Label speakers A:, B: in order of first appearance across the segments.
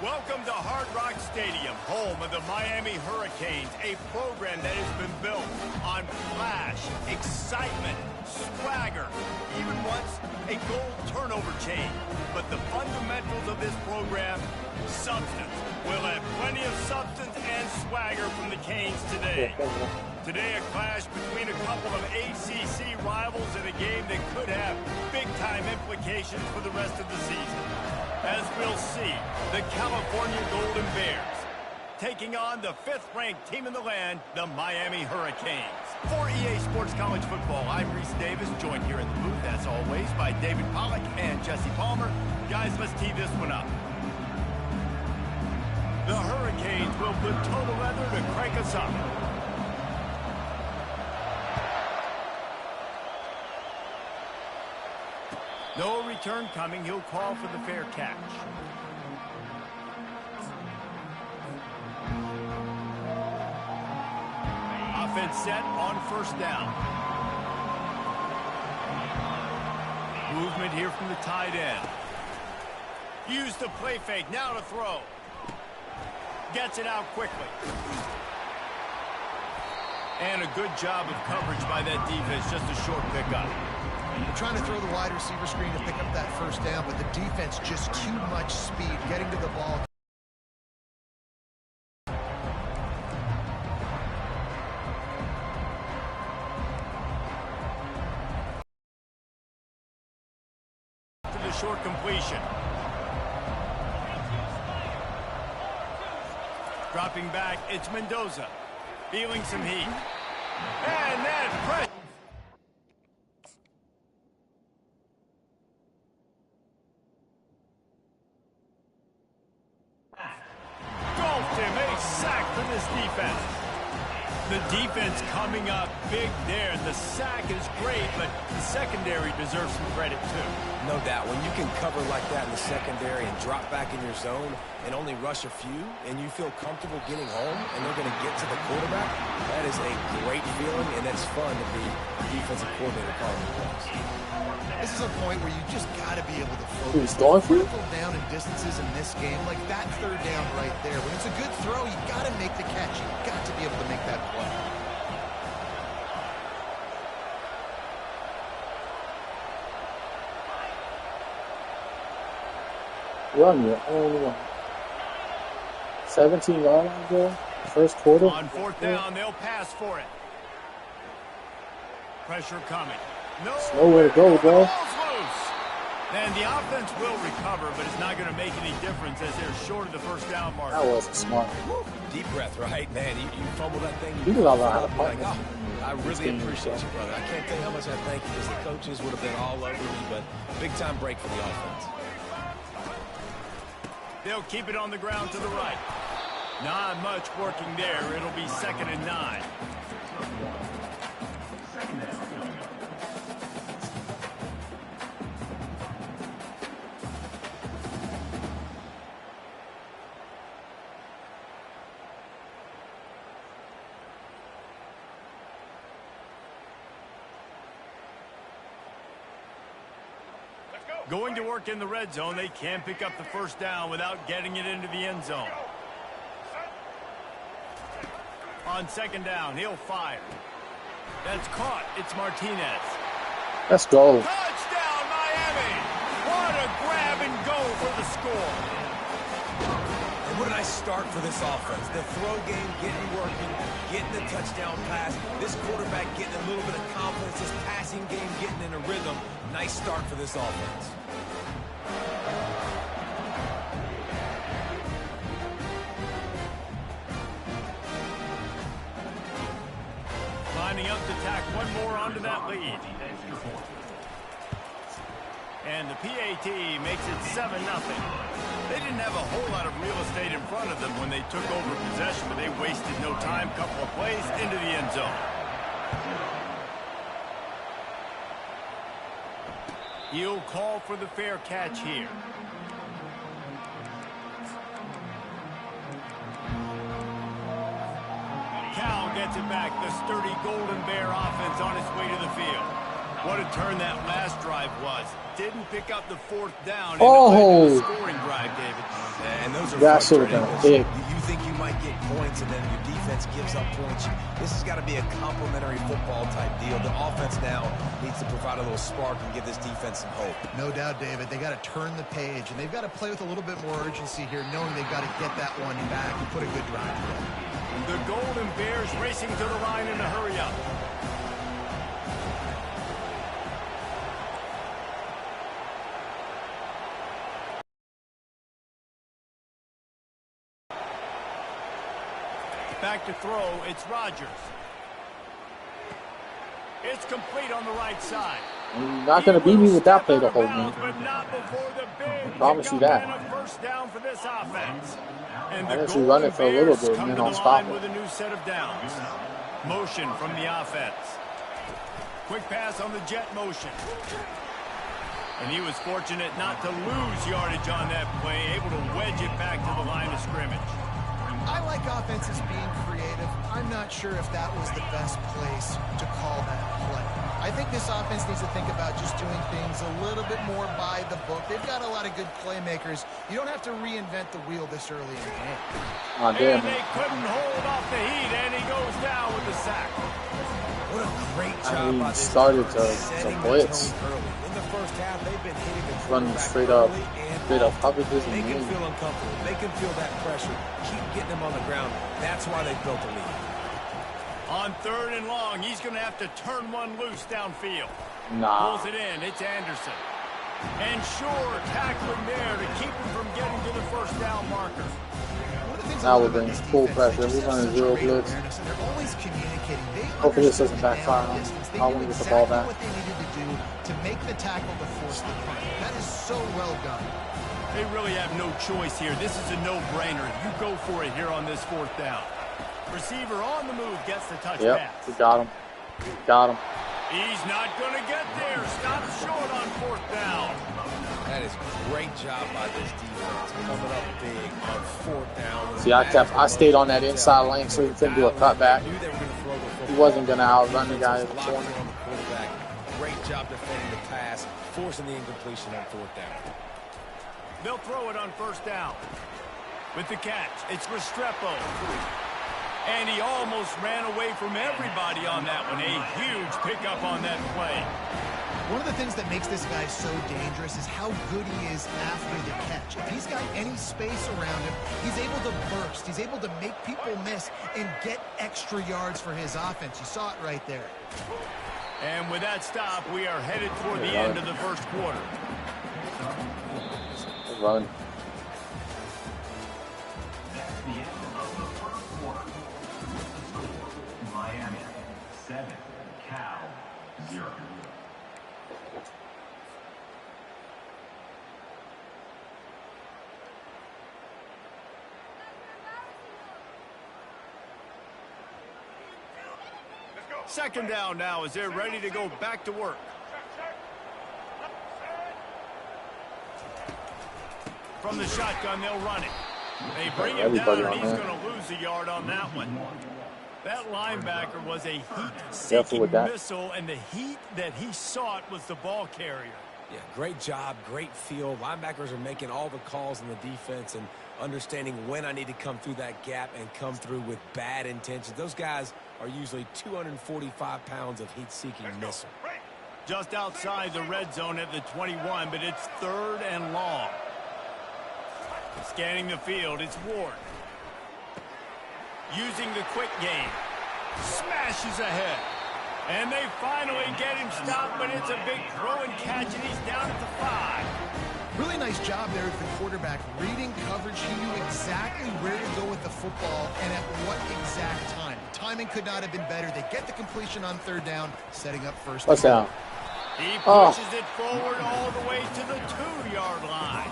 A: Welcome to Hard Rock Stadium, home of the Miami Hurricanes, a program that has been built on flash, excitement, swagger, even once a goal turnover chain. But the fundamentals of this program, substance. We'll have plenty of substance and swagger from the Canes today. Today, a clash between a couple of ACC rivals in a game that could have big-time implications for the rest of the season. As we'll see, the California Golden Bears taking on the 5th-ranked team in the land, the Miami Hurricanes. For EA Sports College Football, I'm Reese Davis, joined here in the booth, as always, by David Pollack and Jesse Palmer. Guys, let's tee this one up. The Hurricanes will put total leather to crank us up. No return coming. He'll call for the fair catch. Offense set on 1st down. Movement here from the tight end. Use the play fake. Now to throw. Gets it out quickly. And a good job of coverage by that defense. Just a short pickup.
B: They're trying to throw the wide receiver screen to pick up that 1st down, but the defense just too much speed getting to the ball.
A: To the short completion. Dropping back, it's Mendoza. Feeling some heat. And that pressure. Defense. The defense coming up big there. The sack is great, but the secondary deserves some credit too.
C: No doubt. When you can cover like that in the secondary and drop back in your zone and only rush a few, and you feel comfortable getting home and they're going to get to the quarterback, that is a great feeling, and it's fun to be the defensive coordinator calling the plays.
B: This is a point where you just got to be able to focus.
D: Who's going for it?
B: Critical down and distances in this game, like that 3rd down right there. When it's a good throw, you got to make the catch. You got to be able to make that play.
D: Run your own one. 17-yard line there. 1st quarter.
A: On 4th down, they'll pass for it. Pressure coming. No,
D: nowhere to go, bro.
A: And the offense will recover, but it's not going to make any difference as they're short of the 1st down mark.
D: That wasn't smart.
C: Deep breath, right? Man, you fumble that thing.
D: You got a lot of
C: like, oh, I really appreciate you, brother. I can't tell you how much I thank you because the coaches would have been all over me, but big-time break for the offense.
A: They'll keep it on the ground to the right. Not much working there. It'll be 2nd and 9. Going to work in the red zone. They can't pick up the 1st down without getting it into the end zone. On 2nd down, he'll fire. That's caught. It's Martinez.
D: Let's go.
A: Touchdown, Miami! What a grab and go for the score.
C: And what a nice start for this offense. The throw game getting working, getting the touchdown pass. This quarterback getting a little bit of confidence. This passing game getting in a rhythm. Nice start for this offense.
A: lining up to tack one more onto that lead. And the PAT makes it 7-0. They didn't have a whole lot of real estate in front of them when they took over possession, but they wasted no time. Couple of plays into the end zone. He'll call for the fair catch here. Cal gets it back. The sturdy Golden Bear offense on its way to the field. What a turn that last drive was. Didn't pick up the fourth down in the scoring drive, David.
C: And those are
D: that should have
C: frustrating.
D: been big.
C: You think you might get points, and then your defense gives up points. This has got to be a complementary football type deal. The offense now needs to provide a little spark and give this defense some hope.
B: No doubt, David. They got to turn the page, and they've got to play with a little bit more urgency here, knowing they've got to get that one back and put a good drive together.
A: The Golden Bears racing to the line in a hurry-up. Back to throw, it's Rodgers. It's complete on the right side.
D: You're not going to beat me with that play the whole game.
A: But not before the big
D: Promise you that.
A: and a first down for this offense. And
D: I
A: the
D: guess we run it for a little
A: Bears
D: bit
A: come
D: and
A: to
D: then
A: the
D: I'll stop
A: line
D: it.
A: with a new set of downs. Motion from the offense. Quick pass on the jet motion. And he was fortunate not to lose yardage on that play, able to wedge it back to the line of scrimmage.
B: I like offenses being creative. I'm not sure if that was the best place to call that play. I think this offense needs to think about just doing things a little bit more by the book. They've got a lot of good playmakers. You don't have to reinvent the wheel this early in the game.
D: Oh, damn.
A: And they couldn't hold off the heat, and he goes down with the sack.
C: What a great
D: I
C: job
D: mean,
C: by
D: he
C: this
D: started
C: defense
D: to
C: setting the
D: blitz.
C: tone early. In the first half, they've been hitting the
D: Running
C: quarterback
D: straight up
C: early and
D: coverages and
C: Make him
D: man.
C: feel uncomfortable. Make him feel that pressure. Keep getting him on the ground. That's why they built the lead.
A: On 3rd and long, he's going to have to turn one loose downfield.
D: Nah.
A: Pulls it in. It's Anderson. And sure, tackling there to keep him from getting to the first down marker.
D: Now we're in full pressure. We're running zero blitz.
B: They're always communicating.
D: Hopefully this doesn't backfire on them. I want to get the ball back.
B: What they needed to do to make the tackle to force the punt. That is so well done.
A: They really have no choice here. This is a no-brainer. You go for it here on this 4th down. Receiver on the move gets the touch pass.
D: We got him. Got him.
A: He's not going to get there. Stop short on 4th down.
C: That is a great job by this defense. Coming up big on 4th down.
D: See, I stayed on that inside lane so he couldn't do a cutback. He wasn't going to outrun the guy at the corner.
C: Great job defending the pass, forcing the incompletion on 4th down.
A: They'll throw it on 1st down. With the catch, it's Restrepo. And he almost ran away from everybody on that one. A huge pickup on that play.
B: One of the things that makes this guy so dangerous is how good he is after the catch. If he's got any space around him, he's able to burst. He's able to make people miss and get extra yards for his offense. You saw it right there.
A: And with that stop, we are headed toward the end of the first quarter.
D: Run.
E: Miami 7, Cal 0.
A: Second down now as they're ready to go back to work. From the shotgun, they'll run it. They bring him down, and he's going to lose a yard on that one. That linebacker was a heat-seeking missile, and the heat that he sought was the ball carrier.
C: Yeah, great job, great feel. Linebackers are making all the calls in the defense and understanding when I need to come through that gap and come through with bad intentions. Those guys are usually 245 pounds of heat-seeking missile.
A: Just outside the red zone at the 21, but it's 3rd and long. Scanning the field, it's Ward. Using the quick game. Smashes ahead. And they finally get him stopped, but it's a big throw and catch, and he's down at the 5.
B: Really nice job there with the quarterback. Reading coverage, he knew exactly where to go with the football and at what exact time. The timing could not have been better. They get the completion on third down, setting up first.
D: What's down?
A: He pushes it forward all the way to the 2-yard line.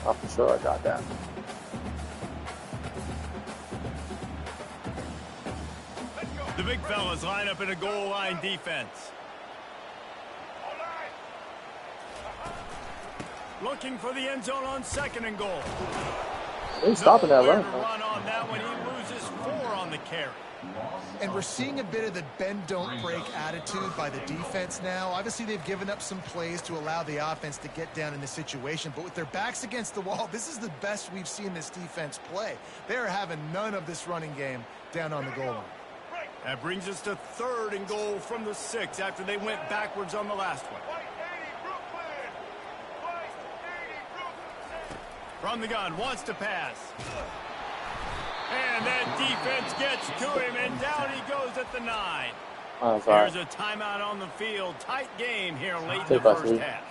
D: I'm for sure I got that.
A: The big fellas line up in a goal line defense. Looking for the end zone on 2nd and goal.
D: He's stopping that run.
A: Run on that one. He loses 4 on the carry.
B: And we're seeing a bit of the bend, don't break attitude by the defense now. Obviously, they've given up some plays to allow the offense to get down in the situation. But with their backs against the wall, this is the best we've seen this defense play. They are having none of this running game down on the goal line.
A: That brings us to 3rd and goal from the 6 after they went backwards on the last one. From the gun, wants to pass. And that defense gets to him, and down he goes at the 9. There's a timeout on the field. Tight game here late in the first half.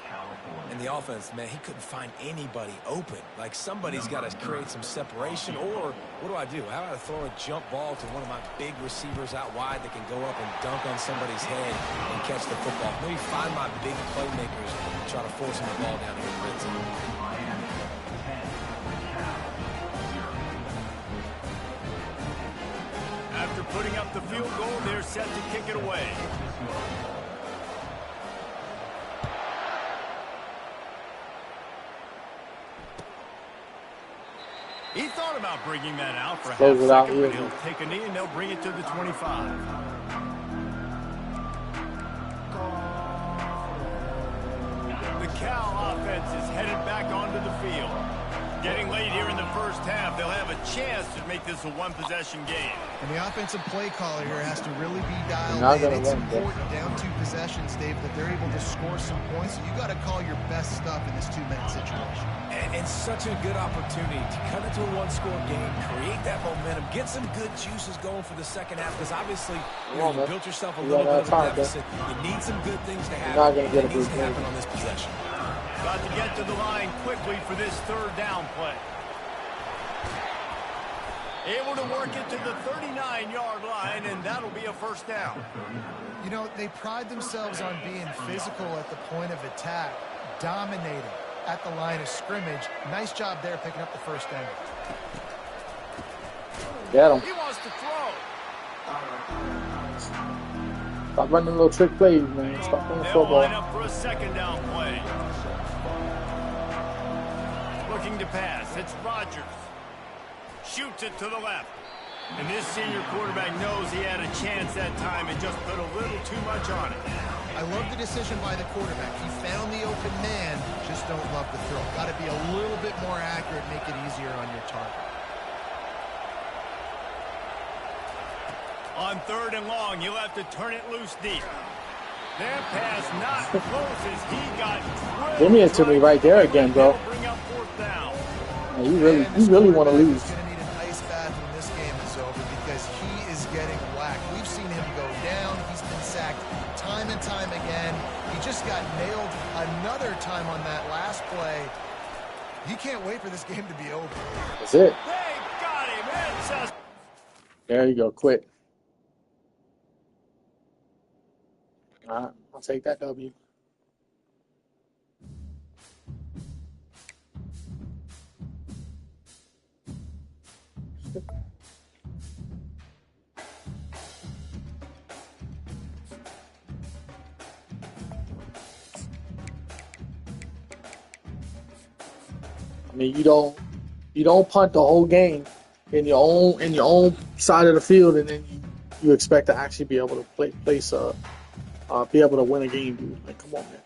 C: And the offense, man, he couldn't find anybody open. Like, somebody's got to create some separation. Or what do I do? How about I throw a jump ball to one of my big receivers out wide that can go up and dunk on somebody's head and catch the football? Maybe find my big playmakers and try to force them the ball down here in the red zone.
A: After putting up the field goal, they're set to kick it away. He thought about bringing that out for a half second, but he'll take a knee and they'll bring it to the 25. The Cal offense is headed back onto the field. Getting late here in the first half, they'll have a chance to make this a one-possession game.
B: And the offensive play caller here has to really be dialed in. It's important down 2 possessions, Dave, that they're able to score some points. So you got to call your best stuff in this 2-minute situation.
C: And such a good opportunity to cut into a 1-score game, create that momentum, get some good juices going for the second half, because obviously you built yourself a little bit of a deficit. You need some good things to happen. That needs to happen on this possession.
A: Got to get to the line quickly for this 3rd down play. Able to work it to the 39-yard line, and that'll be a first down.
B: You know, they pride themselves on being physical at the point of attack, dominating at the line of scrimmage. Nice job there picking up the first down.
D: Get him.
A: He wants to throw.
D: Stop running little trick plays, man. Stop playing football.
A: They'll line up for a 2nd down play. Looking to pass. It's Rodgers. Shoots it to the left. And this senior quarterback knows he had a chance that time and just put a little too much on it.
B: I love the decision by the quarterback. He found the open man, just don't love the throw. Got to be a little bit more accurate, make it easier on your target.
A: On 3rd and long, he'll have to turn it loose deep. That pass not close as he got drilled.
D: Give me it to me right there again, bro.
A: Bring up 4th down.
D: Man, you really want to lose.
B: He's going to need an ice bath when this game is over because he is getting whacked. We've seen him go down. He's been sacked time and time again. He just got nailed another time on that last play. He can't wait for this game to be over.
D: That's it.
A: They got him.
D: There you go. Quit. All right, I'll take that W. I mean, you don't punt the whole game in your own side of the field, and then you expect to actually be able to be able to win a game, dude. Like, come on, man.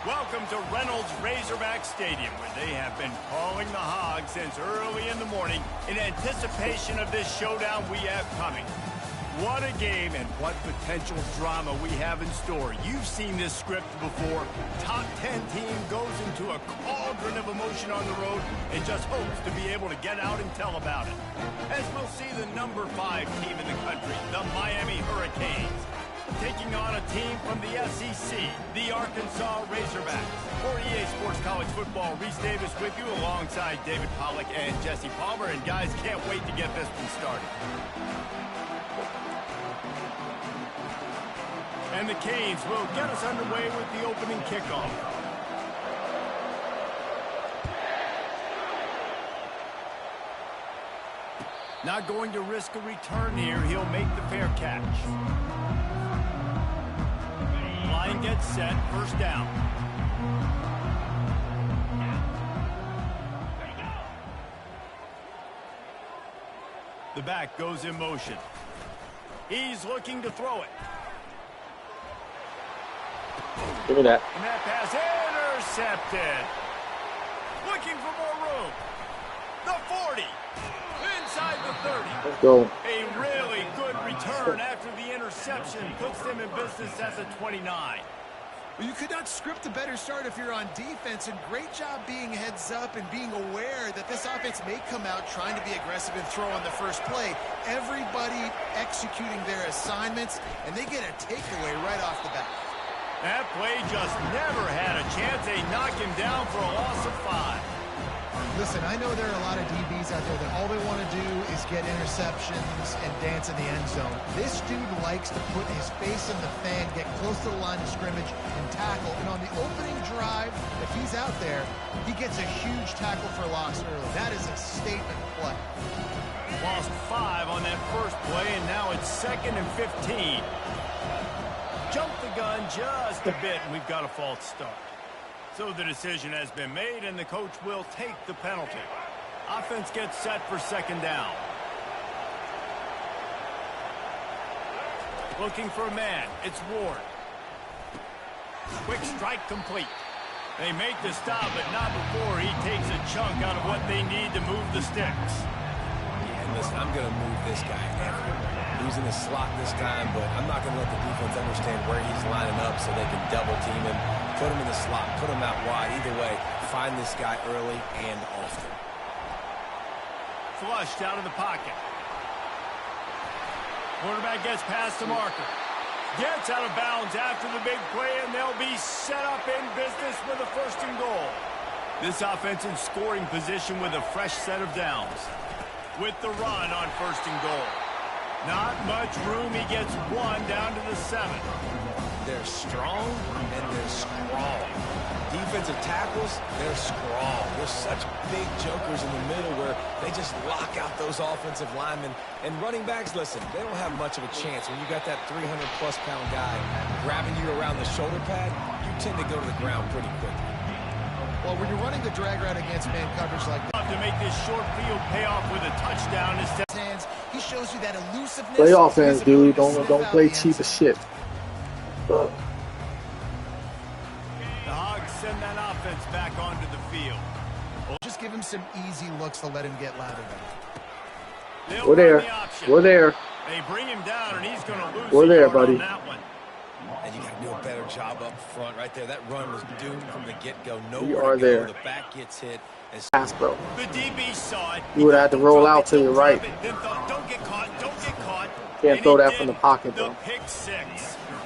A: Welcome to Reynolds Razorback Stadium, where they have been calling the Hogs since early in the morning in anticipation of this showdown we have coming. What a game and what potential drama we have in store. You've seen this script before. Top 10 team goes into a cauldron of emotion on the road and just hopes to be able to get out and tell about it. As we'll see the number 5 team in the country, the Miami Hurricanes, taking on a team from the SEC, the Arkansas Razorbacks. For EA Sports College Football, Reese Davis with you alongside David Pollack and Jesse Palmer. And guys, can't wait to get this one started. And the Canes will get us underway with the opening kickoff. Not going to risk a return here. He'll make the fair catch. Line gets set. First down. The back goes in motion. He's looking to throw it.
D: Give me that.
A: And that pass intercepted. Looking for more room. The 40. Inside the 30.
D: Let's go.
A: A really good return after the interception. Puts them in business at the 29.
B: Well, you could not script a better start if you're on defense, and great job being heads up and being aware that this offense may come out trying to be aggressive and throw on the first play. Everybody executing their assignments, and they get a takeaway right off the bat.
A: That play just never had a chance. They knock him down for a loss of 5.
B: Listen, I know there are a lot of DBs out there that all they want to do is get interceptions and dance in the end zone. This dude likes to put his face in the fan, get close to the line of scrimmage, and tackle. And on the opening drive, if he's out there, he gets a huge tackle for loss early. That is a statement play.
A: Lost 5 on that first play, and now it's 2nd and 15. Jumped the gun just a bit, and we've got a false start. So the decision has been made, and the coach will take the penalty. Offense gets set for 2nd down. Looking for a man. It's Ward. Quick strike complete. They make the stop, but not before he takes a chunk out of what they need to move the sticks.
C: Yeah, and listen, I'm going to move this guy everywhere. He's in the slot this time, but I'm not going to let the defense understand where he's lining up so they can double team him, put him in the slot, put him out wide. Either way, find this guy early and often.
A: Flushed out of the pocket. Quarterback gets past the marker. Gets out of bounds after the big play, and they'll be set up in business with a 1st and goal. This offense in scoring position with a fresh set of downs. With the run on 1st and goal. Not much room. He gets 1 down to the 7.
C: They're strong and they're strong. Defensive tackles, they're strong. They're such big jokers in the middle where they just lock out those offensive linemen. And running backs, listen, they don't have much of a chance. When you got that 300-plus pound guy grabbing you around the shoulder pad, you tend to go to the ground pretty quickly.
B: Well, when you're running the drag route against man coverage like that,
A: To make this short field pay off with a touchdown instead.
B: hands, he shows you that elusiveness.
D: Play offense, dude. Don't play
B: cheap
D: cheap as shit.
A: The Hogs send that offense back onto the field.
B: Just give him some easy looks to let him get lathered up.
A: They'll
D: We're
A: run
D: there.
A: the option.
D: We're there.
A: They bring him down, and he's going to lose
D: We're
A: the
D: there,
A: yard on
D: buddy.
A: that one.
C: And you got to do a better job up front right there. That run was doomed from the get-go.
D: We
C: Nowhere
D: are
C: to go.
D: there.
C: The back gets hit.
D: Pass, bro.
A: The DB saw it.
D: You would have to roll out to your
A: Don't
D: right.
A: drop it, then thought, don't get caught, don't get caught.
D: Can't
A: And
D: throw
A: he
D: that
A: did.
D: from the pocket,
A: The
D: bro.
A: pick 6.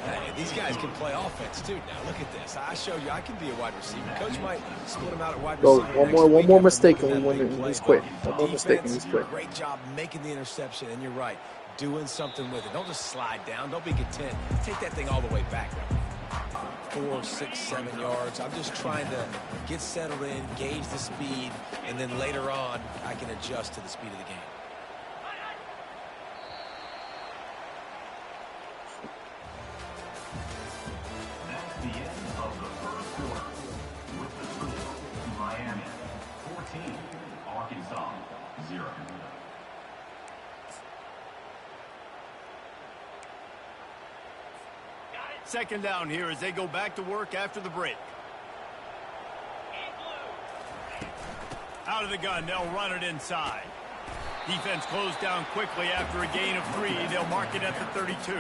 C: Hey, these guys can play offense, too. Now, look at this. I show you I can be a wide receiver. Coach might split him out at wide
D: Go,
C: receiver.
D: one
C: next
D: more
C: week after
D: mistake and
C: making
D: we
C: that
D: win
C: big
D: it.
C: play.
D: He's quit.
C: But
D: One more mistake and
C: defense,
D: he's quit.
C: Great job making the interception, and you're right. Doing something with it. Don't just slide down. Don't be content. Take that thing all the way back. 4, 6, 7 yards. I'm just trying to get settled in, gauge the speed, and then later on, I can adjust to the speed of the game.
E: That's the end of the first quarter. With the score, Miami 14, Arkansas 0.
A: Second down here as they go back to work after the break. Out of the gun, they'll run it inside. Defense closed down quickly after a gain of 3. They'll mark it at the 32.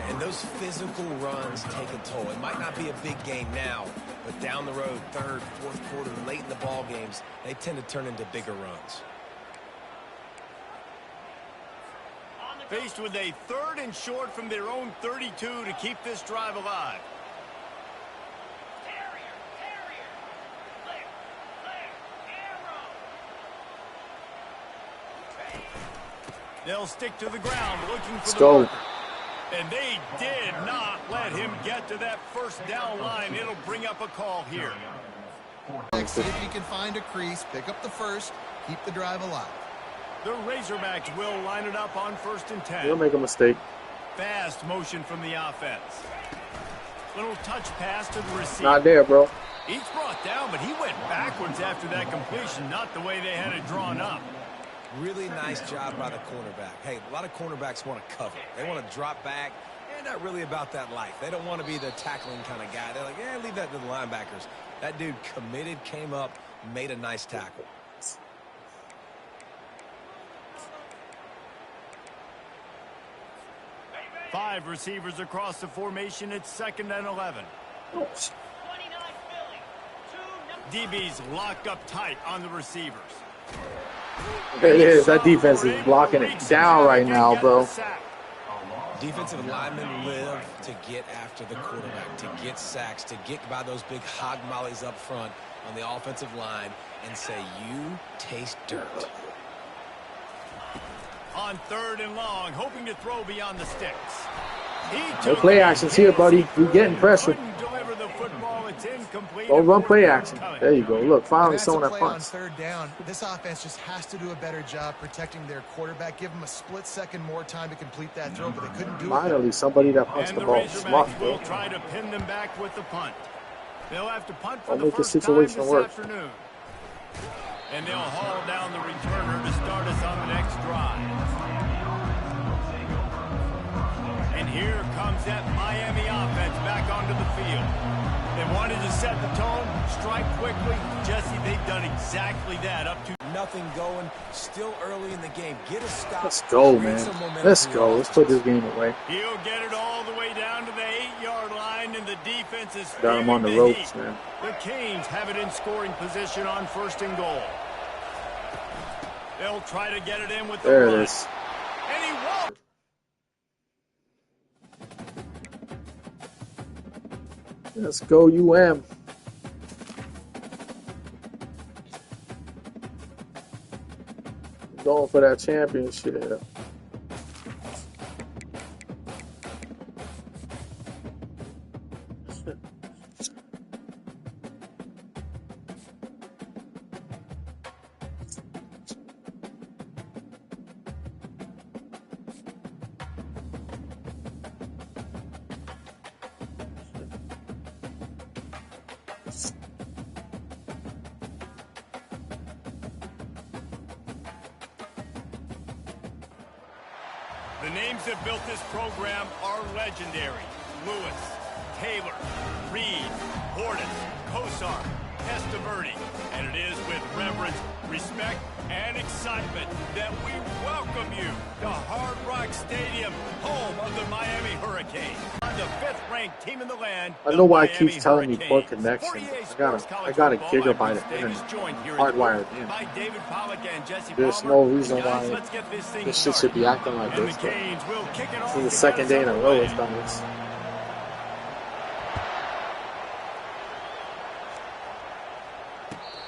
C: And those physical runs take a toll. It might not be a big game now, but down the road, third, fourth quarter, late in the ball games, they tend to turn into bigger runs.
A: Faced with a 3rd and short from their own 32 to keep this drive alive. They'll stick to the ground looking for the marker. And they did not let him get to that first down line. It'll bring up a call here.
B: See if you can find a crease, pick up the first, keep the drive alive.
A: The Razorbacks will line it up on 1st and 10.
D: They'll make a mistake.
A: Fast motion from the offense. Little touch pass to the receiver.
D: Not there, bro.
A: He's brought down, but he went backwards after that completion, not the way they had it drawn up.
C: Really nice job by the cornerback. Hey, a lot of cornerbacks want to cover. They want to drop back. They're not really about that life. They don't want to be the tackling kind of guy. They're like, yeah, leave that to the linebackers. That dude committed, came up, made a nice tackle.
A: Five receivers across the formation. It's 2nd and 11. DB's locked up tight on the receivers.
D: There it is. That defense is blocking it down right now, bro.
C: Defensive linemen live to get after the quarterback, to get sacks, to get by those big hog mollies up front on the offensive line and say, you taste dirt.
A: On 3rd and long, hoping to throw beyond the sticks.
D: No play actions here, buddy. You're getting pressure. Go run play action. There you go. Look, finally someone that punts.
B: On 3rd down, this offense just has to do a better job protecting their quarterback. Give them a split second more time to complete that throw, but they couldn't do it.
D: Finally, somebody that punts the ball. Smart, bro.
A: Will try to pin them back with the punt. They'll have to punt for
D: I'll
A: the
D: make the
A: first time
D: situation
A: this
D: work.
A: afternoon. And they'll haul down the returner to start us on the next drive. And here comes that Miami offense back onto the field. They wanted to set the tone, strike quickly. Jesse, they've done exactly that up to
C: nothing going, still early in the game. Get a stop.
D: Let's go, man. Let's go. Let's put this game away.
A: He'll get it all the way down to the 8-yard line, and the defense is
D: got him on the ropes, man.
A: The Canes have it in scoring position on 1st and goal. They'll try to get it in with the
D: there
A: run.
D: It is.
A: And he won't.
D: Let's go, UM. Going for that championship.
A: The names that built this program are legendary. Lewis, Taylor, Reed, Portis, Kosar, Testaverde. And it is with reverence, respect, and excitement that we welcome you to Hard Rock Stadium, home of the Miami Hurricanes. The 5th-ranked team in the land.
D: I know why it keeps telling me poor connection. I got a gigabyte of internet hardwired in. There's no reason why this shit should be acting like this. This is the 2nd day in a row it's done this.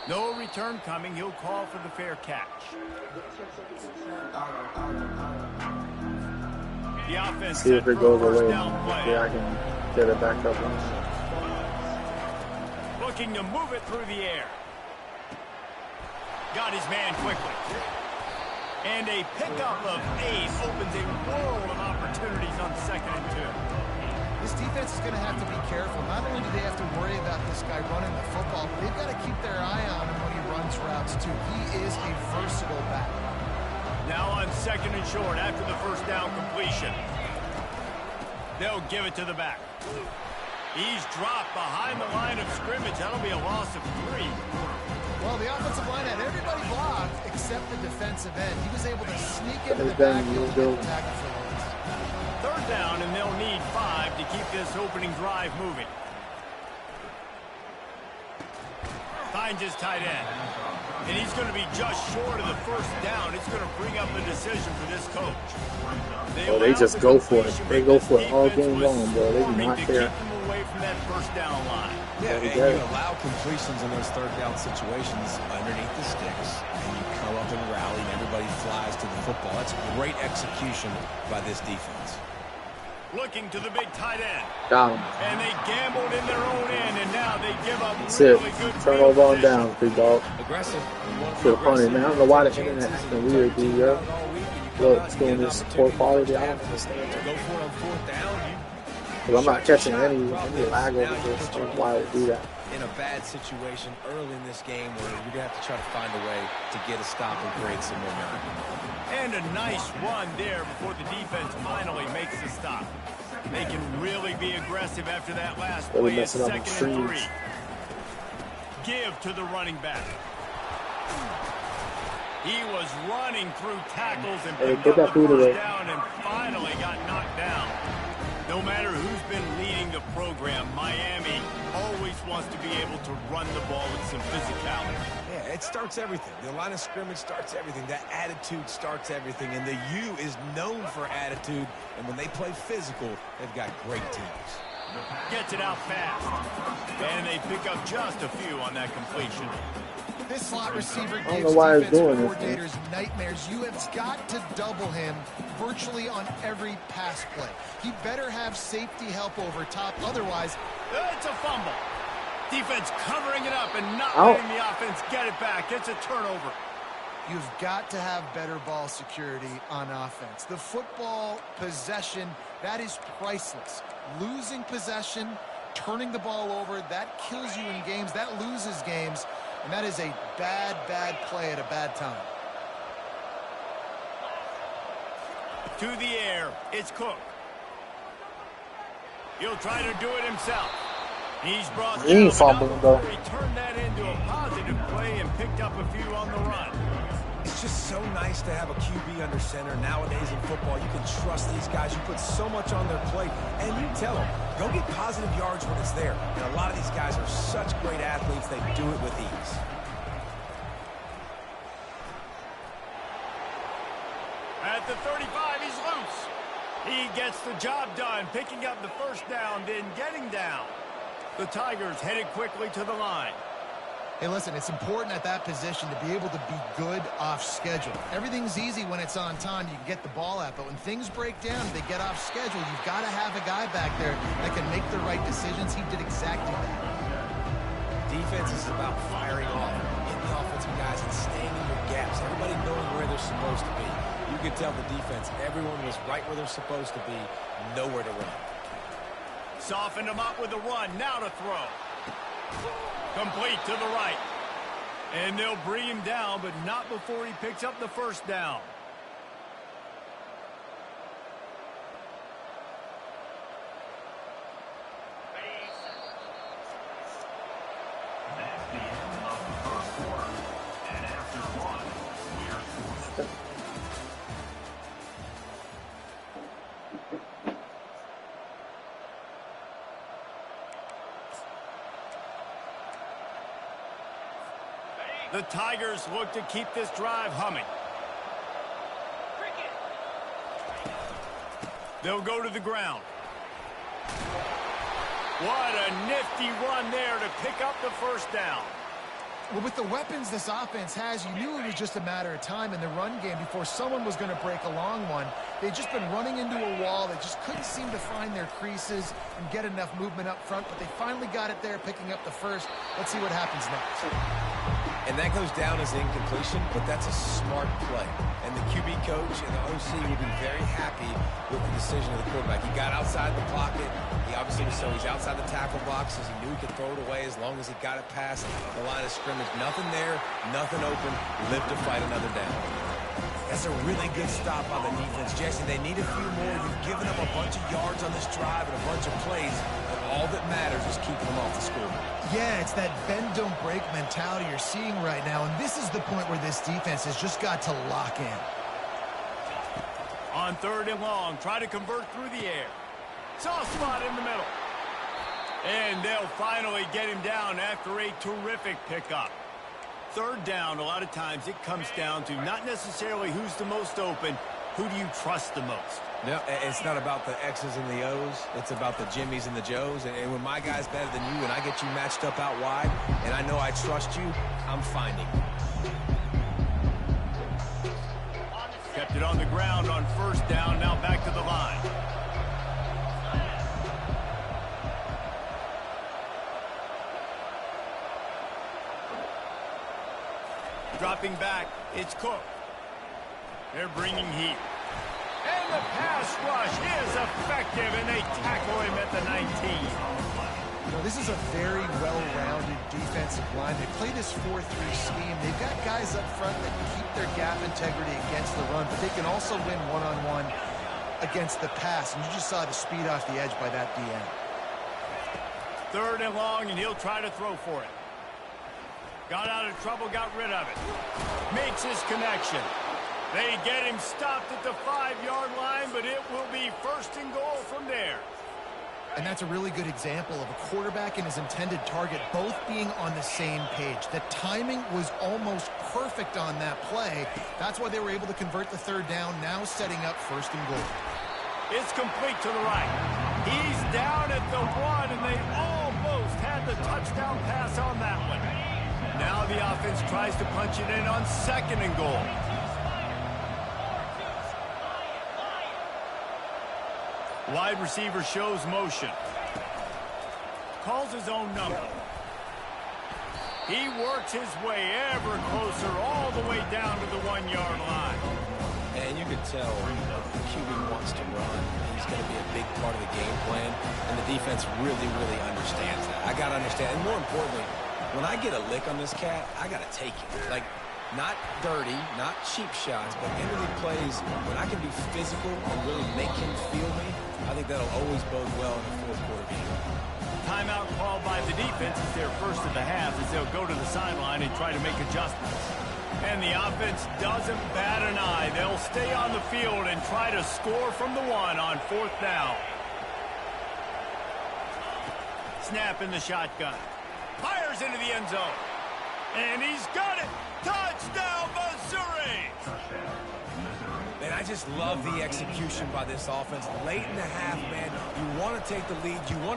A: No return coming. He'll call for the fair catch. The offense
D: see if it goes away. Yeah, I can get it back up.
A: Looking to move it through the air. Got his man quickly. And a pickup of 8 opens a world of opportunities on 2nd and 2.
B: This defense is going to have to be careful. Not only do they have to worry about this guy running the football, but they've got to keep their eye on him when he runs routes, too. He is a versatile back.
A: Now on 2nd and short after the first down completion. They'll give it to the back. He's dropped behind the line of scrimmage. That'll be a loss of 3.
B: Well, the offensive line had everybody blocked except the defensive end. He was able to sneak into the
D: Then
B: backfield
D: you
B: and
D: go.
B: get the tackle for loss.
A: Third down, and they'll need 5 to keep this opening drive moving. Finds his tight end. And he's going to be just short of the first down. It's going to bring up a decision for this coach.
D: Oh, they just go for it. They go for it all game long, bro. They do not care.
A: Keep them away from that first down line.
C: Yeah, and you allow completions in those third down situations underneath the sticks, and you come up and rally, and everybody flies to the football. That's great execution by this defense.
A: Looking to the big tight end.
D: Got him.
A: And they gambled in their own end, and now they give up
D: That's
A: really
D: it.
A: good
D: Turnover on
A: position.
D: downs, big dog.
C: Aggressive.
D: Should have punted, man. I don't know why the internet acting weird, dude, yo. Look, it's doing this poor quality. I don't understand it.
C: Go for it on fourth down.
D: Because I'm not catching any lag over this. I don't know why it would do that.
C: In a bad situation early in this game where you're going to have to try to find a way to get a stop and create some momentum.
A: And a nice run there before the defense finally makes the stop. They can really be aggressive after that last
D: Really
A: play. It's
D: messing up the
A: 2nd and 3.
D: streams.
A: Give to the running back. He was running through tackles and
D: Hey,
A: picked
D: get
A: up
D: that
A: the
D: food
A: first
D: away.
A: down and finally got knocked down. No matter who's been leading the program, Miami always wants to be able to run the ball with some physicality.
C: Yeah, it starts everything. The line of scrimmage starts everything. That attitude starts everything. And the U is known for attitude. And when they play physical, they've got great teams.
A: Gets it out fast. And they pick up just a few on that completion.
B: This slot receiver
D: don't
B: gives
D: know why it's
B: defense
D: doing this, man.
B: coordinators nightmares. You have got to double him virtually on every pass play. He better have safety help over top. Otherwise,
A: It's a fumble. Defense covering it up and not
D: Ow.
A: letting the offense get it back. It's a turnover.
B: you've got to have better ball security on offense. The football possession, that is priceless. Losing possession, turning the ball over, that kills you in games. That loses games. And that is a bad, bad play at a bad time.
A: To the air, it's Cook. He'll try to do it himself. He's brought
D: He ain't
A: down, but
D: fumbling,
A: not
D: though.
A: before he turned that into a positive play and picked up a few on the run.
C: It's just so nice to have a QB under center. Nowadays in football, you can trust these guys. You put so much on their plate, and you tell them, go get positive yards when it's there. And a lot of these guys are such great athletes, they do it with ease.
A: At the 35, he's loose. He gets the job done, picking up the first down, then getting down. The Tigers headed quickly to the line.
B: Hey, listen, it's important at that position to be able to be good off schedule. Everything's easy when it's on time. You can get the ball out. But when things break down, they get off schedule. You've got to have a guy back there that can make the right decisions. He did exactly that.
C: Defense is about firing off, getting the offensive guys and staying in your gaps. Everybody knowing where they're supposed to be. You could tell the defense, everyone was right where they're supposed to be, nowhere to run.
A: Softened him up with the run. Now to throw. Complete to the right. And they'll bring him down, but not before he picks up the first down.
E: That's the end of the first quarter. And after one, we're scoring.
A: The Tigers look to keep this drive humming. They'll go to the ground. What a nifty run there to pick up the first down.
B: Well, with the weapons this offense has, you knew it was just a matter of time in the run game before someone was going to break a long one. They'd just been running into a wall. They just couldn't seem to find their creases and get enough movement up front, but they finally got it there, picking up the first. Let's see what happens next.
C: And that goes down as incompletion, but that's a smart play. And the QB coach and the OC will be very happy with the decision of the quarterback. He got outside the pocket. He obviously was so he's outside the tackle box as he knew he could throw it away as long as he got it past the line of scrimmage. Nothing there, nothing open. Live to fight another down. That's a really good stop on the defense, Jesse. They need a few more. You've given them a bunch of yards on this drive and a bunch of plays. And all that matters is just keeping them off the scoreboard.
B: Yeah, it's that bend, don't break mentality you're seeing right now, and this is the point where this defense has just got to lock in.
A: On 3rd and long, try to convert through the air. Soft spot in the middle. And they'll finally get him down after a terrific pickup. 3rd down, a lot of times it comes down to not necessarily who's the most open, who do you trust the most?
C: No, it's not about the X's and the O's. It's about the Jimmys and the Joes. And when my guy's better than you and I get you matched up out wide and I know I trust you, I'm finding you.
A: Kept it on the ground on 1st down, now back to the line. Dropping back, it's Cook. They're bringing heat. And the pass rush is effective, and they tackle him at the 19.
B: You know, this is a very well-rounded defensive line. They play this 4-3 scheme. They've got guys up front that can keep their gap integrity against the run, but they can also win one-on-one against the pass. And you just saw the speed off the edge by that DN.
A: 3rd and long, and he'll try to throw for it. Got out of trouble, got rid of it. Makes his connection. They get him stopped at the 5-yard line, but it will be 1st and goal from there.
B: And that's a really good example of a quarterback and his intended target both being on the same page. The timing was almost perfect on that play. That's why they were able to convert the 3rd down, now setting up 1st and goal.
A: It's complete to the right. He's down at the 1, and they almost had the touchdown pass on that one. Now the offense tries to punch it in on 2nd and goal. Wide receiver shows motion. Calls his own number. He works his way ever closer all the way down to the 1-yard line.
C: And you can tell the QB wants to run. He's going to be a big part of the game plan. And the defense really, really understands that. I got to understand. And more importantly, when I get a lick on this cat, I got to take it. Like, not dirty, not cheap shots, but interleague plays when I can be physical and really make him feel me. I think that'll always bode well in the 4th quarter game.
A: Timeout called by the defense is their first of the half as they'll go to the sideline and try to make adjustments. And the offense doesn't bat an eye. They'll stay on the field and try to score from the 1 on 4th down. Snap in the shotgun. Fires into the end zone. And he's got it. Touchdown, Missouri!
C: Man, I just love the execution by this offense. Late in the half, man, you want to take the lead. You want to